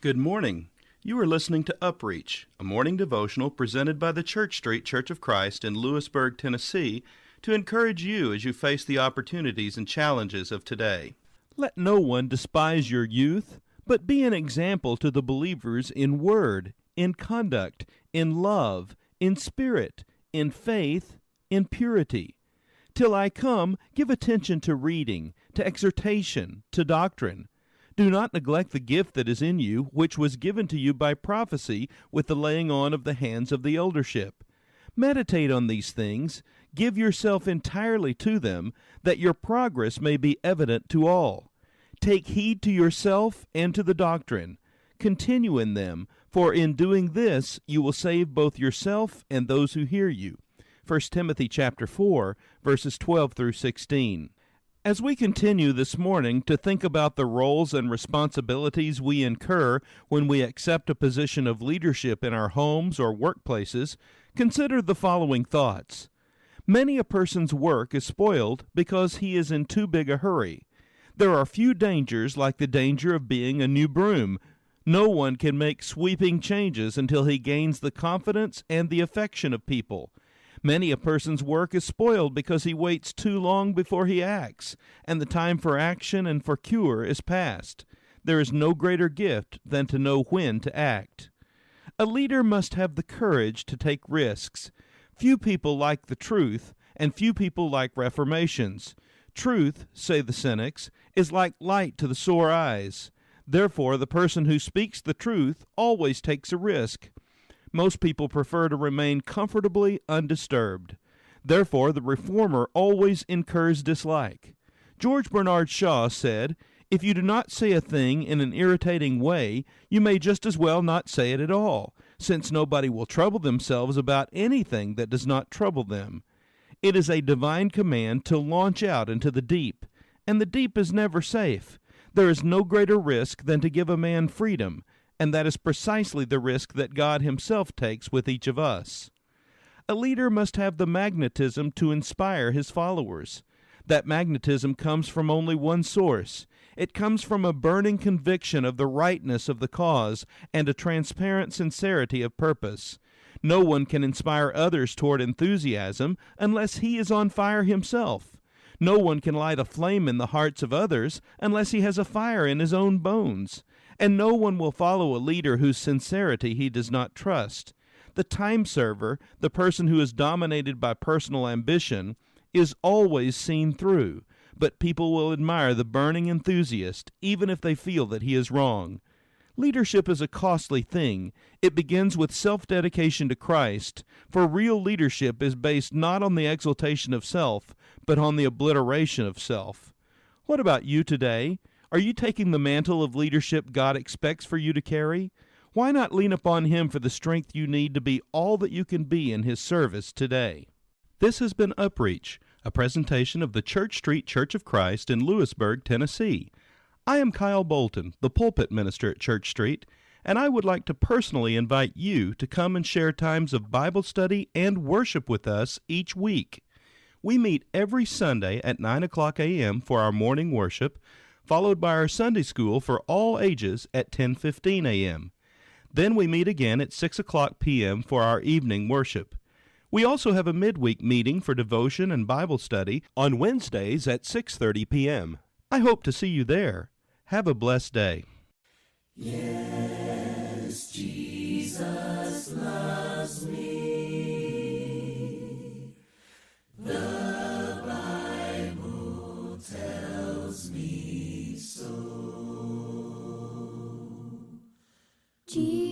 Good morning. You are listening to UpReach, a morning devotional presented by the Church Street Church of Christ in Lewisburg, Tennessee, to encourage you as you face the opportunities and challenges of today. Let no one despise your youth, but be an example to the believers in word, in conduct, in love, in spirit, in faith, in purity. Till I come, give attention to reading, to exhortation, to doctrine. Do not neglect the gift that is in you, which was given to you by prophecy with the laying on of the hands of the eldership. Meditate on these things, give yourself entirely to them, that your progress may be evident to all. Take heed to yourself and to the doctrine. Continue in them, for in doing this you will save both yourself and those who hear you. 1 Timothy chapter 4, verses 12 through 16. As we continue this morning to think about the roles and responsibilities we incur when we accept a position of leadership in our homes or workplaces, consider the following thoughts. Many a person's work is spoiled because he is in too big a hurry. There are few dangers like the danger of being a new broom. No one can make sweeping changes until he gains the confidence and the affection of people. Many a person's work is spoiled because he waits too long before he acts, and the time for action and for cure is past. There is no greater gift than to know when to act. A leader must have the courage to take risks. Few people like the truth, and few people like reformations. Truth, say the cynics, is like light to the sore eyes. Therefore, the person who speaks the truth always takes a risk. Most people prefer to remain comfortably undisturbed. Therefore, the reformer always incurs dislike. George Bernard Shaw said, "If you do not say a thing in an irritating way, you may just as well not say it at all, since nobody will trouble themselves about anything that does not trouble them." It is a divine command to launch out into the deep, and the deep is never safe. There is no greater risk than to give a man freedom, and that is precisely the risk that God himself takes with each of us. A leader must have the magnetism to inspire his followers. That magnetism comes from only one source. It comes from a burning conviction of the rightness of the cause and a transparent sincerity of purpose. No one can inspire others toward enthusiasm unless he is on fire himself. No one can light a flame in the hearts of others unless he has a fire in his own bones. And no one will follow a leader whose sincerity he does not trust. The time server, the person who is dominated by personal ambition, is always seen through, but people will admire the burning enthusiast even if they feel that he is wrong. Leadership is a costly thing. It begins with self-dedication to Christ, for real leadership is based not on the exaltation of self, but on the obliteration of self. What about you today? Are you taking the mantle of leadership God expects for you to carry? Why not lean upon Him for the strength you need to be all that you can be in His service today? This has been UpReach, a presentation of the Church Street Church of Christ in Lewisburg, Tennessee. I am Kyle Bolton, the pulpit minister at Church Street, and I would like to personally invite you to come and share times of Bible study and worship with us each week. We meet every Sunday at 9 o'clock a.m. for our morning worship, followed by our Sunday school for all ages at 10:15 a.m. Then we meet again at 6 o'clock p.m. for our evening worship. We also have a midweek meeting for devotion and Bible study on Wednesdays at 6:30 p.m. I hope to see you there. Have a blessed day. Yes, Jesus loves me. The Bible tells me so. Jesus